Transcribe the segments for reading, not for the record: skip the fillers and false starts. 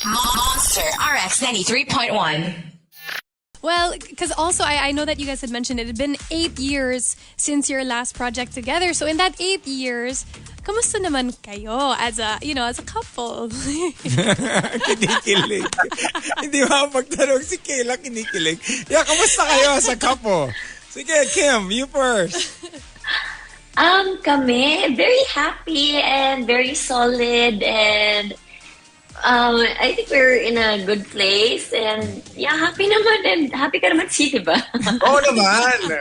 Monster RX 93.1. Well, because also I know that you guys had mentioned it had been 8 years since your last project together. So in that 8 years, kamusta naman kayo as a couple? Kinikilig. Hindi makapagtanong si Kayla, kinikilig. Yeah, kamusta kayo sa couple? Sige, Kim, you first. Kami, very happy and very solid, and I think we're in a good place, and yeah, happy naman, and happy ka naman, si, diba? Oo naman.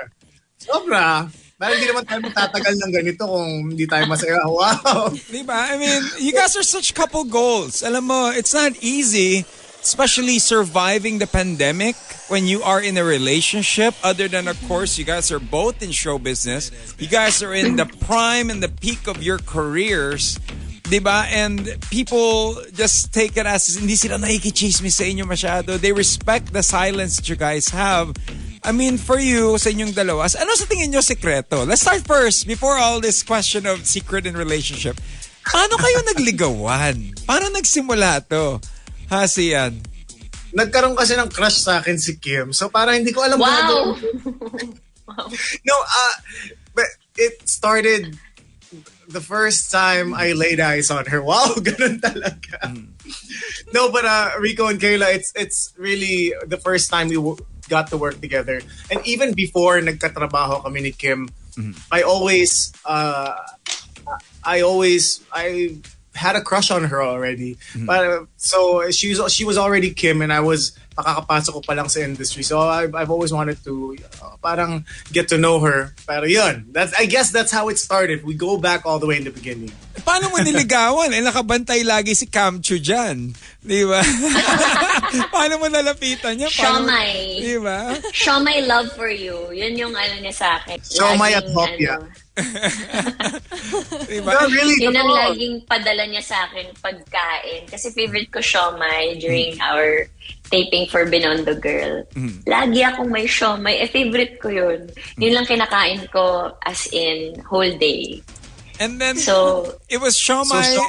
Sobra. Parang hindi naman tayo matatagal ng ganito kung hindi tayo masaya. Wow. Diba? I mean, you guys are such couple goals. Alam mo, it's not easy, especially surviving the pandemic when you are in a relationship. Other than, of course, you guys are both in show business. You guys are in the prime and the peak of your careers. Diba? And people just take it as hindi sila nakikichismis sa inyo masyado. They respect the silence that you guys have. I mean, for you, sa inyong dalawa, ano sa tingin nyo sekreto? Let's start first, before all this question of secret in relationship. Paano kayo nagligawan? Paano nagsimula to? Ha, Sian? Nagkaroon kasi ng crush sa akin si Kim. So parang hindi ko alam Wow! Wow. No, but it started the first time I laid eyes on her. Wow, ganun talaga. No, but Rico and Kayla, it's really the first time we got to work together. And even before nagkatrabaho kami ni Kim, I had a crush on her already. But so she was already Kim, and I was pakakapasok ko pa lang sa industry. So I've always wanted to parang get to know her. Pero yun, I guess that's how it started. We go back all the way in the beginning. Paano mo niligawan? Nakabantay lagi si Cam Chu dyan. Di ba? Paano mo nalapitan niya? Siomay. Di ba? Siomay love for you. Yun yung niya sa akin. Siomay at Hopia. Diba? No, really, Yun ang laging padala niya sa akin pagkain. Kasi favorite ko siomay during our taping for Binondo Girl. Lagi akong may siomay. Favorite ko yun. Yun lang kinakain ko as in whole day. And then, so, it was siomay. So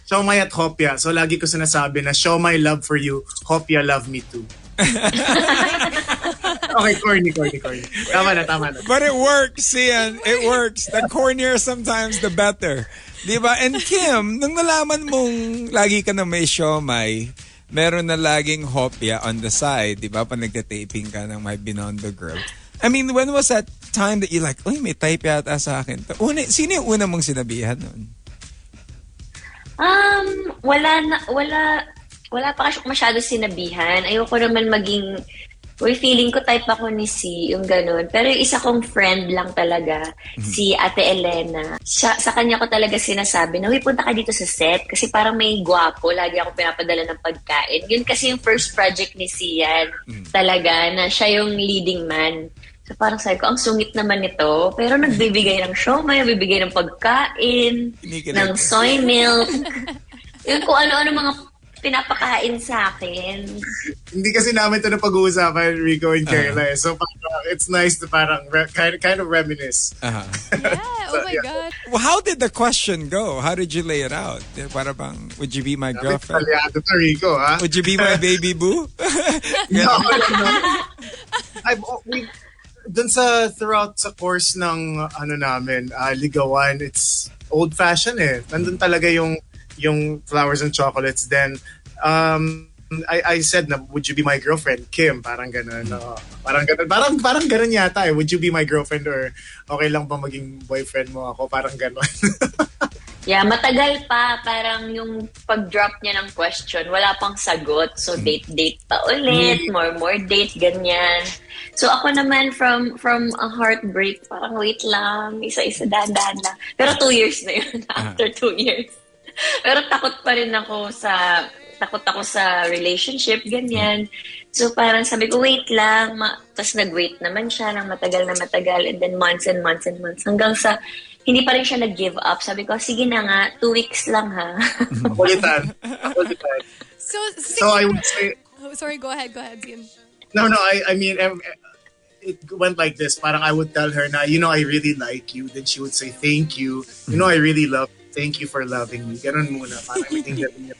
siomay at Hopia. So lagi ko sinasabi na siomay love for you, Hopia love me too. Okay, corny. Tama na. But it works, Sian. It works. The cornier sometimes, the better. Diba? And Kim, nung nalaman mong lagi ka na may siomay, meron na laging hopya on the side, diba? Pag nagtataping ka ng My Binondo Girl. I mean, when was that time that you like, uy, may type yata sa akin? Sino yung una mong sinabihan nun? Wala pa kasi masyado sinabihan. Ayoko naman maging, feeling ko type ako ni si, yung ganun. Pero yung isa kong friend lang talaga, si Ate Elena. Sa kanya ko talaga sinasabi na, punta ka dito sa set kasi parang may gwapo. Lagi ako pinapadala ng pagkain. Yun kasi yung first project ni Sian talaga, na siya yung leading man. So parang sabi ko, ang sungit naman nito. Pero nagbibigay ng siomay, nagbibigay ng pagkain, ng soy milk. Yun kung ano-ano mga pinapakain sa akin. Hindi kasi namin ito na pag-uusapan, Rico and Kayla. So parang, it's nice to parang kind of reminisce. Yeah, oh my God. Well, how did the question go? How did you lay it out? Para bang, would you be my girlfriend? Ito to, Rico, ha? Would you be my baby boo? No. Dun throughout sa course ng namin, ligawan, it's old-fashioned eh. Nandun talaga yung flowers and chocolates. Then I said na, would you be my girlfriend, Kim? Parang ganun. Parang ganun yata eh. Would you be my girlfriend, or okay lang ba maging boyfriend mo ako? Parang ganun. Yeah, matagal pa. Parang yung pag-drop niya ng question, wala pang sagot. So date pa ulit, more date, ganyan. So ako naman from a heartbreak, parang wait lang, isa-isa, dahan-dahan lang. Pero 2 years na yun, after 2 years. Pero takot ako sa relationship, ganyan. So parang sabi ko, wait lang. Tapos nag-wait naman siya ng matagal na matagal. And then months and months and months. Hanggang sa, hindi pa rin siya nag-give up. Sabi ko, sige na nga, 2 weeks lang ha. Kulitan. So I would say... Oh, sorry, go ahead, Dean. No, I mean, it went like this. Parang I would tell her na, I really like you. Then she would say, thank you. I really love you. Thank you for loving me. Ganun muna. Parang naging namin.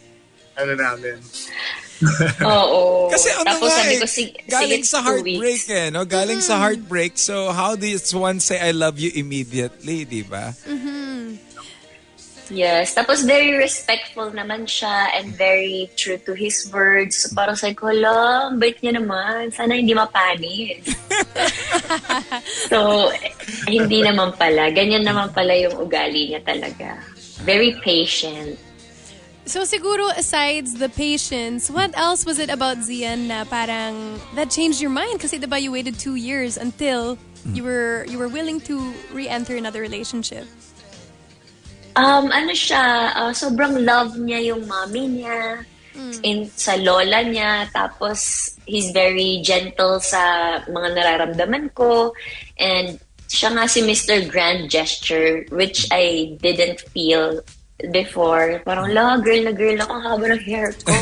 Namin. Oo. Kasi ano Tapos nga sabi eh, ko, galing sige, sa 2 heartbreak weeks. eh, no? Galing sa heartbreak. So how does one say I love you immediately, di ba? Yes. Tapos very respectful naman siya and very true to his words. So, parang sabi ko, lang, bait niya naman. Sana hindi mapanis. So, hindi naman pala. Ganyan naman pala yung ugali niya talaga. Very patient. So siguro asides the patience, what else was it about Zian na parang that changed your mind? Kasi diba you waited 2 years until you were willing to re-enter another relationship. Ano siya, sobrang love niya yung mommy niya, sa lola niya, tapos he's very gentle sa mga nararamdaman ko, and siya nga si Mr. Grand Gesture, which I didn't feel before. Parang, girl na girl ako, ang haba ng hair ko.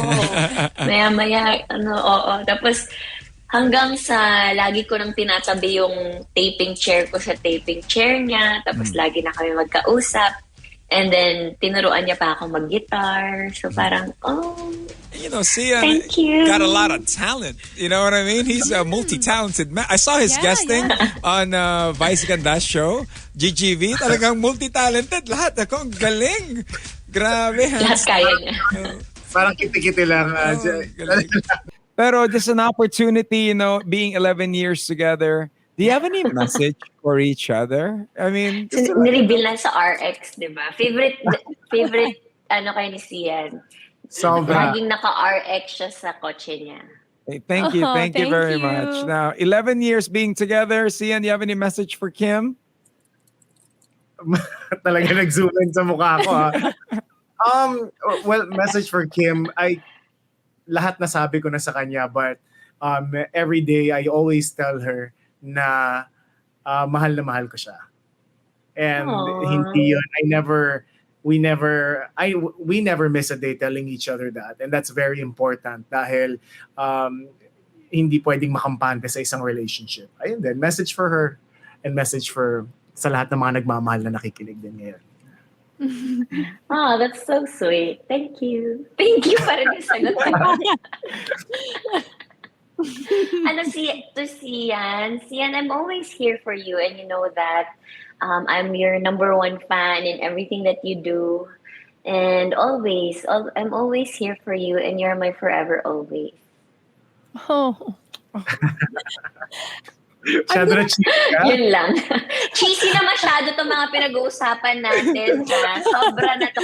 Maya-maya, oo. Tapos, hanggang sa lagi ko nang tinatabi yung taping chair ko sa taping chair niya, tapos lagi na kami magkausap. And then, tinuruan niya pa ako mag-guitar. So, parang, You know, Sian Thank you. got a lot of talent. You know what I mean? He's a multi-talented man. I saw his Yeah, guesting on Vice Ganda's show, GGV. Talagang multi-talented. Lahat. Ako, ang galing. Grabe. lahat kaya niya. Parang kiti-kiti lang. Galing. Pero just an opportunity, you know, being 11 years together. Do you have any message for each other? I mean, Nireveal na sa RX, di ba? Favorite, kayo ni Sian. Sobra. Laging naka-RX siya sa kotse niya. thank you. Oh, Thank you thank very you. much. Now, 11 years being together. Sian, do you have any message for Kim? Talaga nag-zoom in sa mukha ko. Well, message for Kim. Lahat nasabi ko na sa kanya, but every day I always tell her na mahal na mahal ko siya. And Aww. hindi yun, we never miss a day telling each other that. And that's very important dahil hindi pwedeng makampante sa isang relationship. Ayun din, message for her and message for sa lahat ng mga nagmamahal na nakikinig din ngayon. That's so sweet. Thank you. Thank you pa rin yung sagot ko. To Sian, I'm always here for you, and you know that I'm your number one fan in everything that you do, and I'm always here for you, and you're my forever always. Oh. Masyado na chika. Yun lang. Cheesy na masyado itong mga pinag-uusapan natin. Ha? Sobra na to.